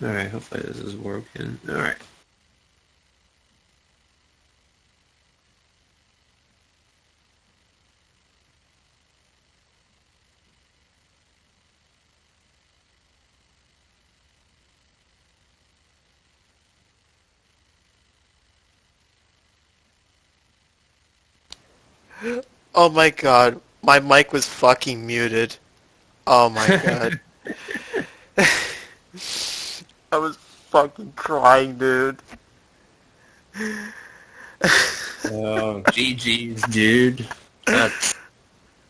Alright, hopefully this is working. Alright. Oh my god, my mic was fucking muted. Oh my god. I was fucking crying, dude. Oh, GG's, dude. That's,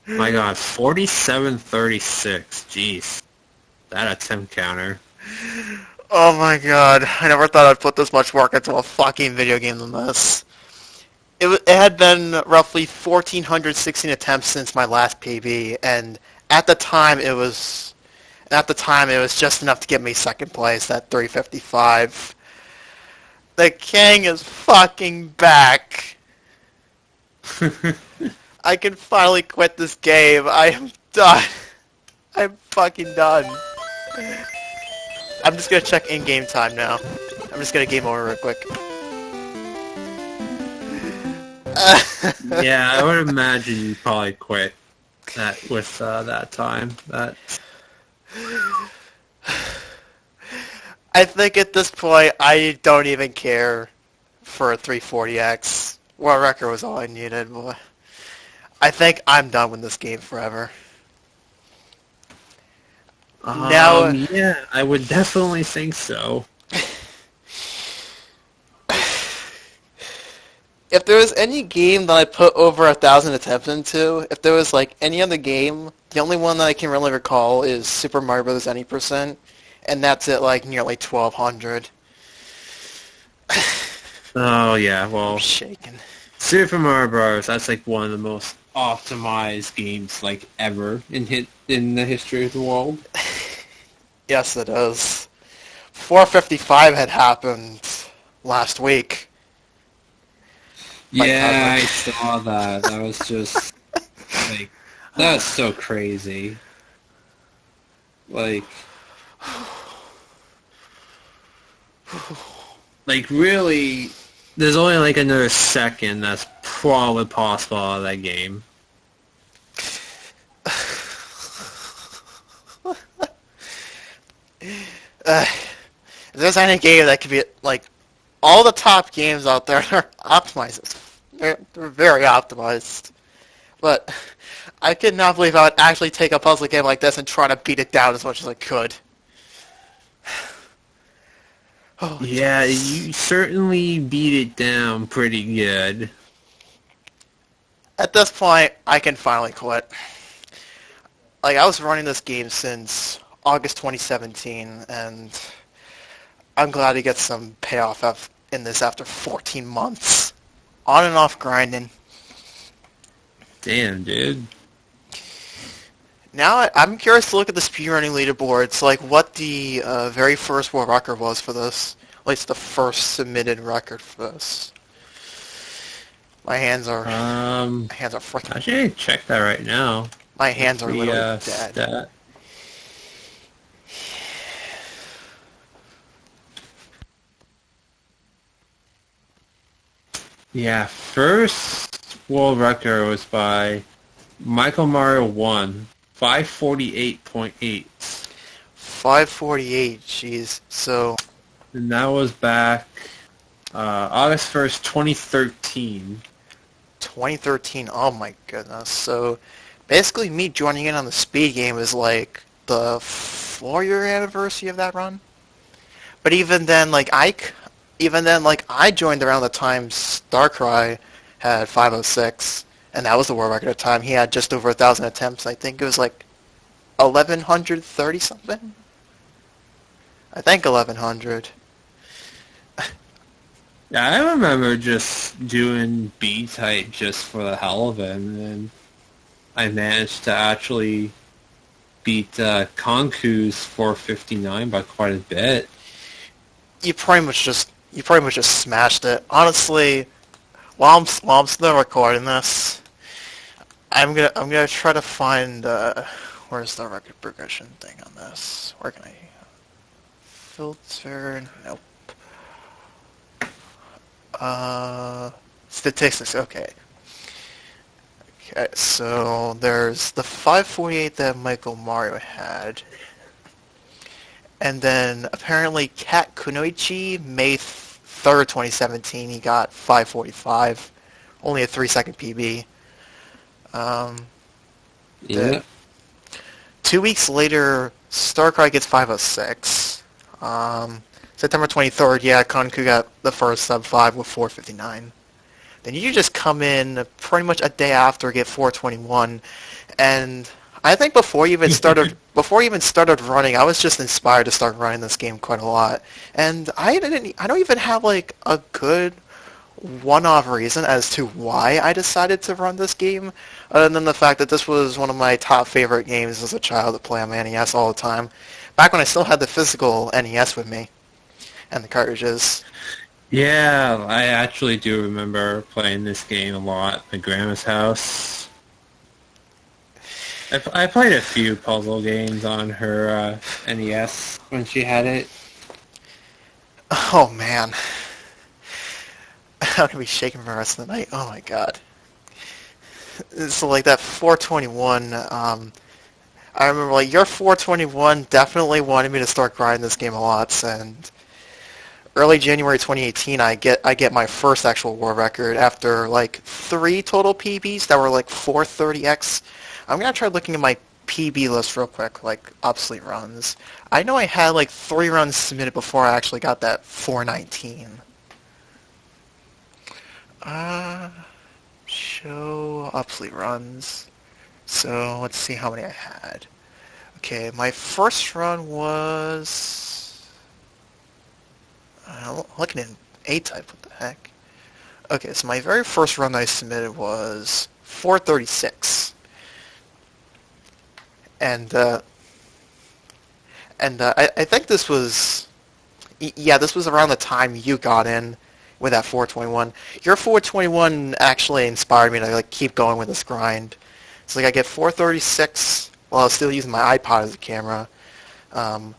my god, 47-36. Jeez. That attempt counter. Oh my god, I never thought I'd put this much work into a fucking video game than this. It had been roughly 1,416 attempts since my last PB, and at the time it was just enough to get me second place at 355. The king is fucking back. I can finally quit this game. I am done. I'm fucking done. I'm just gonna check in-game time now. I'm just gonna game over real quick. Yeah, I would imagine you probably quit that with that time. That. I think at this point, I don't even care for a 340X. World record was all I needed, but I think I'm done with this game forever. Now, Yeah, I would definitely think so. if there was any game that I put over 1,000 attempts into, if there was like any other game, the only one that I can really recall is Super Mario Bros. Any percent, and that's at like nearly 1,200. Oh yeah, well, I'm shaking. Super Mario Bros. That's like one of the most optimized games like ever in the history of the world. Yes, it is. 455 had happened last week. Yeah, I saw that. That was just like that's so crazy. Like really, there's only like another second that's probably possible out of that game. If there's any game that could be like all the top games out there are optimized. They're very optimized. But I could not believe I would actually take a puzzle game like this and try to beat it down as much as I could. Oh, Yeah, Jesus. you certainly beat it down pretty good. At this point, I can finally quit. Like, I was running this game since August 2017, and I'm glad to get some payoff in this after 14 months. On and off grinding. Damn, dude. Now I'm curious to look at the speedrunning leaderboards, like what the very first world record was for this. At least the first submitted record for this. My hands are freaking. Actually, check that right now. My hands are The literally dead. stat. Yeah, first world record was by Michael Mario 1, 548.8. 548, jeez. So, And that was back August 1st, 2013. 2013, oh my goodness. So, basically me joining in on the speed game is like the 4-year anniversary of that run. But even then, like I joined around the time Starcry had 506, and that was the world record at the time. He had just over 1,000 attempts. I think it was like 1,130 something. I think 1,100. Yeah, I remember just doing B-type just for the hell of it, and then I managed to actually beat Konku's 459 by quite a bit. You pretty much just smashed it. Honestly, while I'm still recording this, I'm gonna try to find where's the record progression thing on this? Where can I filter, nope. Statistics, okay. Okay, so there's the 548 that Michael Mario had. And then apparently Kat Kunoichi, May 3rd, 2017, he got 545. Only a 3-second PB. Yeah. 2 weeks later, Starcry gets 506. September 23rd, yeah, Konku got the first sub-5 with 459. Then you just come in pretty much a day after, get 421, and I think before you even started running, I was just inspired to start running this game quite a lot. And I don't even have like a good one-off reason as to why I decided to run this game, other than the fact that this was one of my top favorite games as a child to play on my NES all the time, back when I still had the physical NES with me and the cartridges. Yeah, I actually do remember playing this game a lot at my grandma's house. I played a few puzzle games on her NES when she had it. Oh man. I'm going to be shaking for the rest of the night. Oh my god. So like that 421, I remember like your 421 definitely wanted me to start grinding this game a lot, and early January 2018 I get my first actual world record after like 3 total PBs that were like 430x. I'm going to try looking at my PB list real quick, like obsolete runs. I know I had like 3 runs submitted before I actually got that 419. Show obsolete runs. So let's see how many I had. Okay, my first run was... looking in A-type, what the heck? Okay, so my very first run I submitted was 436. And I think this was... Yeah, this was around the time you got in with that 421. Your 421 actually inspired me to like keep going with this grind. So like I get 436 while I was still using my iPod as a camera.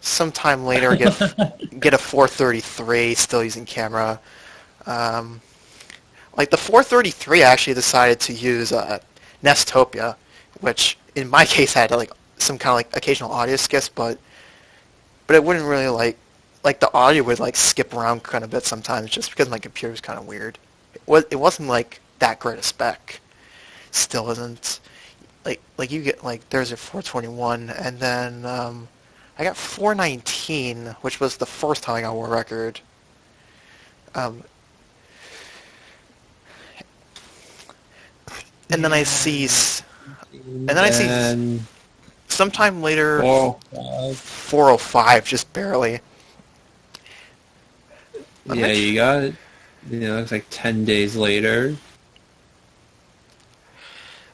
Sometime later I get a 433 still using camera. Like the 433 I actually decided to use Nestopia, which in my case had like some kind of like occasional audio skips, but it wouldn't really like the audio would like skip around kind of a bit sometimes just because my computer was kind of weird. It wasn't like that great a spec. Still isn't. Like you get like there's a 421 and then I got 419, which was the first time I got a world record. And then I see sometime later 405 just barely. Yeah, you got it. You know, it's like 10 days later.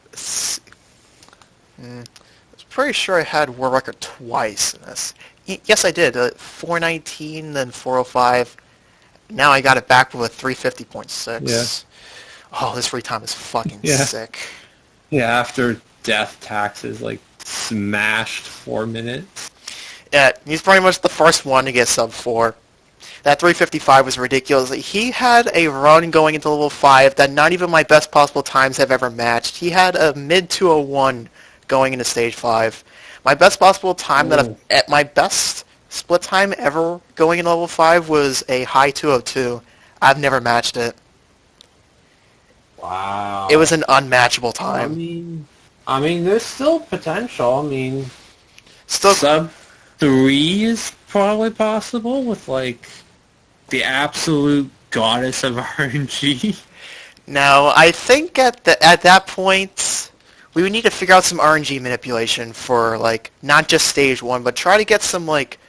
I was pretty sure I had world record twice in this. Yes, I did. 419, then 405. Now I got it back with a 350.6. Yeah. Oh, this free time is fucking sick. Yeah, after Death Taxes, like, smashed 4 minutes. Yeah, he's pretty much the first one to get sub 4. That 355 was ridiculous. He had a run going into level 5 that not even my best possible times have ever matched. He had a mid 201 going into stage 5. My best possible time my best split time ever going into level 5 was a high 202. I've never matched it. Wow. It was an unmatchable time. I mean, there's still potential. I mean, still sub 3 is probably possible with like the absolute goddess of RNG. Now, I think at that point, we would need to figure out some RNG manipulation for like not just stage 1, but try to get some like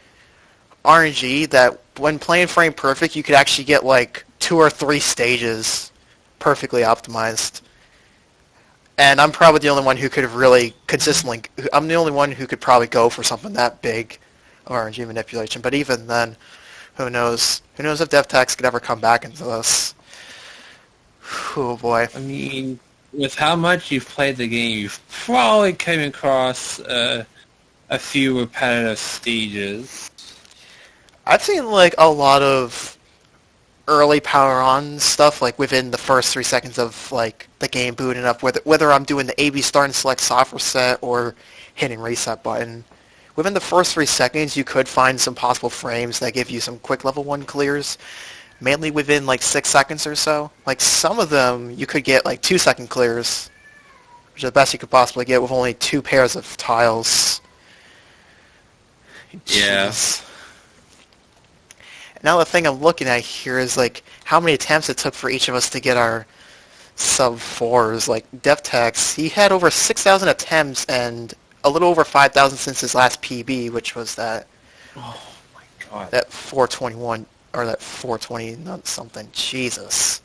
RNG that when playing frame perfect, you could actually get like 2 or 3 stages perfectly optimized. And I'm probably the only one who could have really consistently. I'm the only one who could probably go for something that big of RNG manipulation. But even then, who knows? Who knows if DevTax could ever come back into this? Oh boy. I mean, with how much you've played the game, you've probably came across a few repetitive stages. I've seen like a lot of early power on stuff like within the first 3 seconds of like the game booting up, whether I'm doing the AB start and select software set or hitting reset button. Within the first 3 seconds, you could find some possible frames that give you some quick level 1 clears, mainly within like 6 seconds or so. Like some of them, you could get like 2-second clears, which is the best you could possibly get with only 2 pairs of tiles. Yeah. Jeez. Now the thing I'm looking at here is like how many attempts it took for each of us to get our sub 4s. Like DevTex, he had over 6,000 attempts and a little over 5,000 since his last PB, which was that. Oh my god. That 421 or that 420 something. Jesus.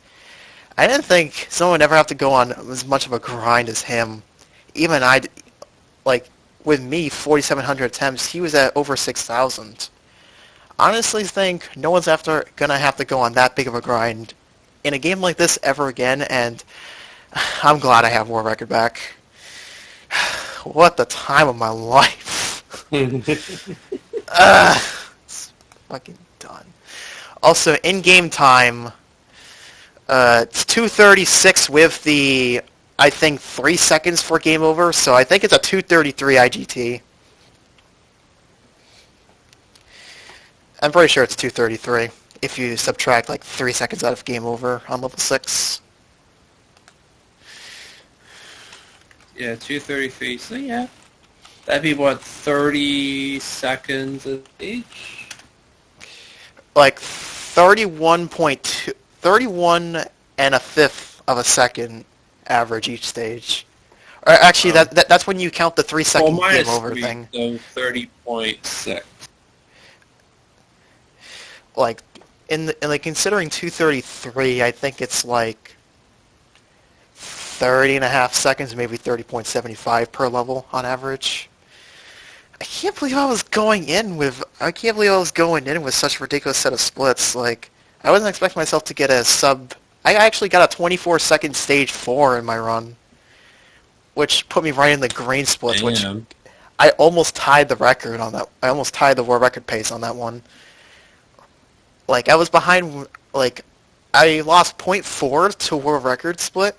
I didn't think someone would ever have to go on as much of a grind as him. Even like with me, 4,700 attempts, he was at over 6,000. Honestly think no one's gonna have to go on that big of a grind in a game like this ever again, and I'm glad I have War Record back. What the time of my life. It's fucking done. Also, in-game time, it's 2:36 with the, I think, 3 seconds for game over, so I think it's a 2:33 IGT. I'm pretty sure it's 2:33 if you subtract like 3 seconds out of game over on level 6. Yeah, 2:33. So yeah, that'd be what, 30 seconds each. Like 31.2, 31 and a fifth of a second average each stage. Or actually, that's when you count the 3-second game over 3, thing. So 30.6. Like like considering 2:33, I think it's like 30 and a half seconds, maybe 30.75 per level on average. I can't believe I was going in with such a ridiculous set of splits. Like, I wasn't expecting myself to get a sub. I actually got a 24-second stage 4 in my run, which put me right in the green splits, which I almost tied the record on that. I almost tied the world record pace on that one. Like, I was behind, like, I lost 0.4 to world record split.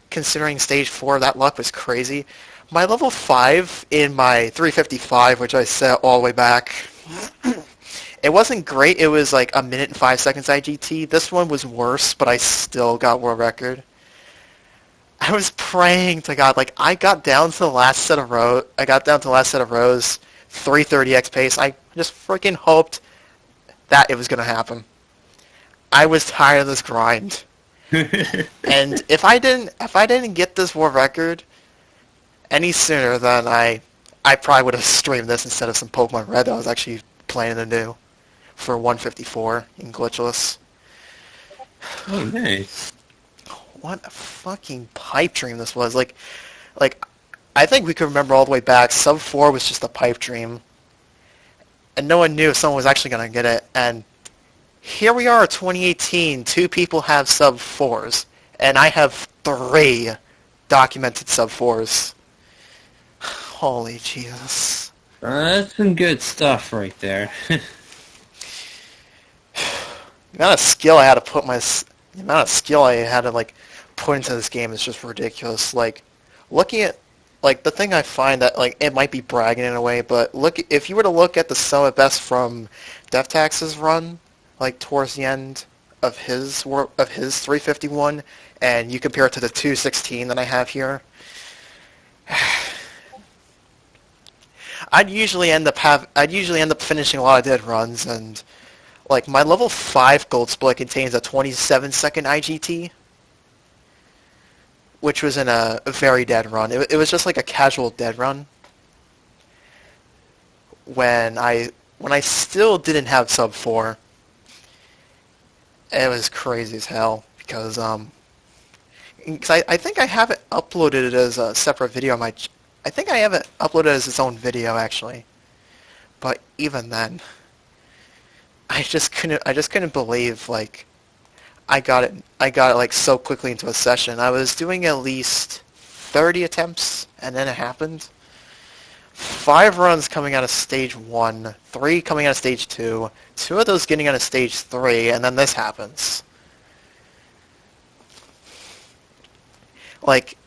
Considering stage 4, that luck was crazy. My level 5 in my 355, which I set all the way back, it wasn't great. It was like 1 minute and 5 seconds IGT. This one was worse, but I still got world record. I was praying to God. Like, I got down to the last set of rows. 330x pace. I just freaking hoped that it was going to happen. I was tired of this grind. And if I didn't get this world record any sooner, then I probably would have streamed this instead of some Pokemon Red that I was actually planning to do for 154 in glitchless. Oh, nice. What a fucking pipe dream this was. Like I think we could remember all the way back, sub 4 was just a pipe dream. And no one knew if someone was actually going to get it. And here we are, 2018. 2 people have sub 4s, and I have 3 documented sub 4s. Holy Jesus! That's some good stuff right there. The amount of skill I had to like put into this game is just ridiculous. Like, looking at like the thing I find that like it might be bragging in a way, but if you were to look at the sum at best from DevTax's run, like towards the end of his 351, and you compare it to the 216 that I have here, I'd usually end up finishing a lot of dead runs, and like my level 5 gold split contains a 27-second IGT, which was in a very dead run. It was just like a casual dead run when I still didn't have sub 4. It was crazy as hell because I think I have it uploaded as a separate video on my. I think I have it uploaded as its own video actually, but even then, I just couldn't believe like I got it like so quickly into a session. I was doing at least 30 attempts and then it happened. 5 runs coming out of stage 1, 3 coming out of stage 2, 2 of those getting out of stage 3, and then this happens. Like,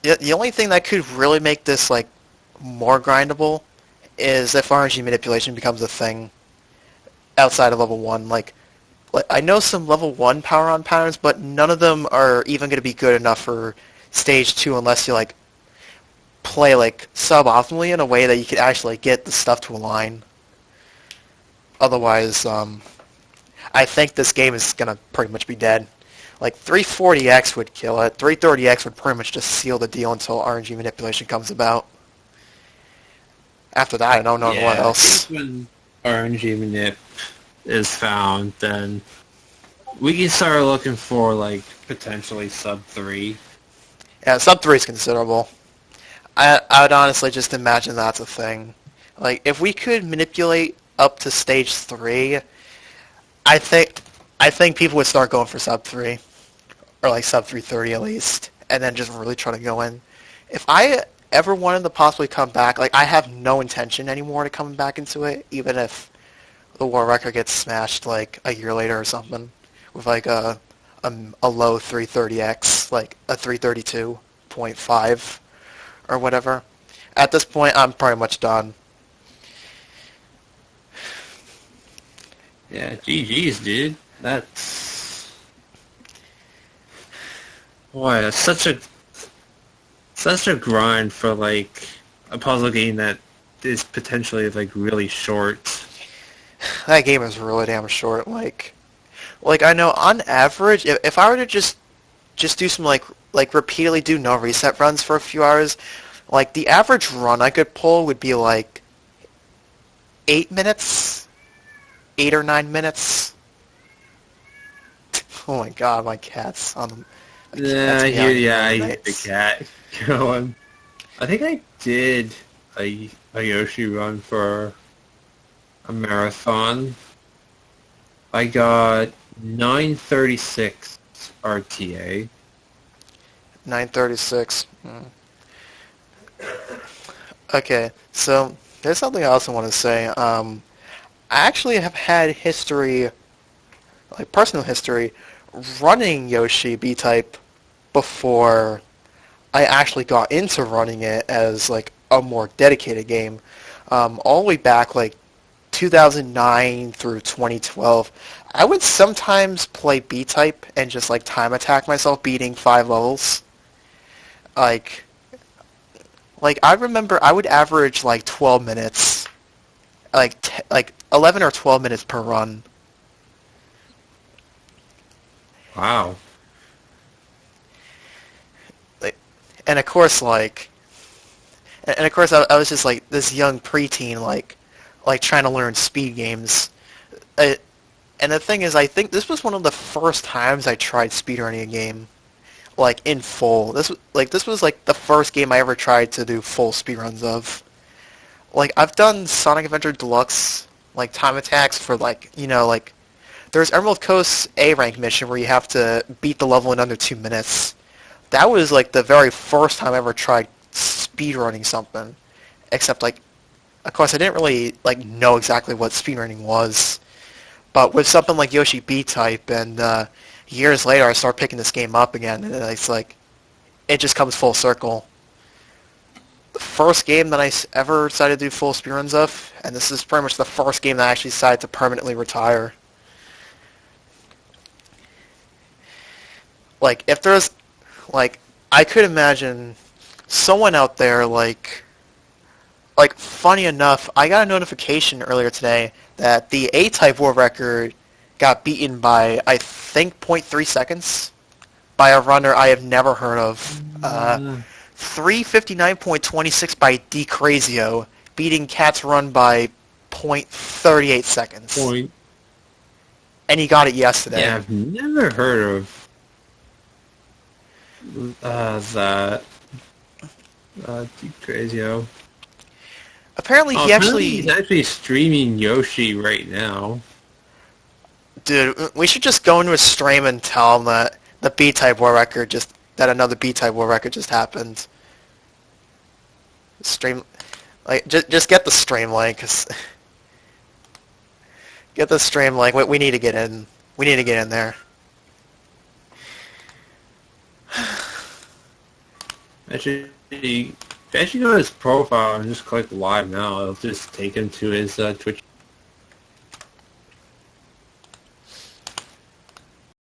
the only thing that could really make this, like, more grindable is if RNG manipulation becomes a thing outside of level 1. Like I know some level 1 power-on patterns, but none of them are even going to be good enough for stage 2 unless you, like, play, like, suboptimally in a way that you could actually get the stuff to align. Otherwise, I think this game is going to pretty much be dead. Like, 340X would kill it. 330X would pretty much just seal the deal until RNG manipulation comes about. After that, I don't know what else. I think when RNG manip is found, then we can start looking for, like, potentially sub 3. Yeah, sub 3 is considerable. I would honestly just imagine that's a thing. Like, if we could manipulate up to stage 3, I think people would start going for sub 3. Or, like, sub 330 at least. And then just really try to go in. If I ever wanted to possibly come back, like, I have no intention anymore to come back into it, even if the world record gets smashed, like, a year later or something, with, like, a low 330X, like, a 332.5 or whatever. At this point, I'm pretty much done. Yeah, GG's, dude. That's... Boy, it's such a grind for, like, a puzzle game that is potentially, like, really short. That game is really damn short. Like I know on average, if I were to just do some, like repeatedly do no reset runs for a few hours, like, the average run I could pull would be, like, 8 minutes, 8 or 9 minutes. Oh my god, my cat's on. Yeah, I hear the cat going. I think I did a Yoshi run for a marathon. I got 936 RTA. 936. Okay, so there's something else I want to say. I actually have had history, like personal history, running Yoshi B-Type before I actually got into running it as, like, a more dedicated game. All the way back, like, 2009 through 2012, I would sometimes play B-Type and just, like, time attack myself beating 5 levels. Like, I remember I would average, like, 12 minutes, like 11 or 12 minutes per run. Wow. And of course, I was just, like, this young preteen, like trying to learn speed games. And the thing is, I think this was one of the first times I tried speedrunning a game, like, in full. This was like the first game I ever tried to do full speedruns of. Like, I've done Sonic Adventure Deluxe, like, time attacks for, like, you know, like, there's Emerald Coast's A rank mission where you have to beat the level in under 2 minutes. That was, like, the very first time I ever tried speedrunning something. Except, like, of course, I didn't really, like, know exactly what speedrunning was. But with something like Yoshi B-Type, and years later I start picking this game up again, and it's like, it just comes full circle. The first game that I ever decided to do full speedruns of, and this is pretty much the first game that I actually decided to permanently retire. Like, if there's, like, I could imagine someone out there, like, funny enough, I got a notification earlier today that the A-Type world record got beaten by, I think, 0.3 seconds by a runner I have never heard of. 359.26 by DCrazio, beating Cat's run by 0.38 seconds. And he got it yesterday. Yeah, I've never heard of that. DCrazio. Apparently he's actually streaming Yoshi right now. Dude, we should just go into his stream and tell him that the B-Type world record that another B-Type world record just happened. Stream, Like, just get the stream link. 'Cause get the stream link. We need to get in. We need to get in there. Actually go to his profile and just click live now. It'll just take him to his Twitch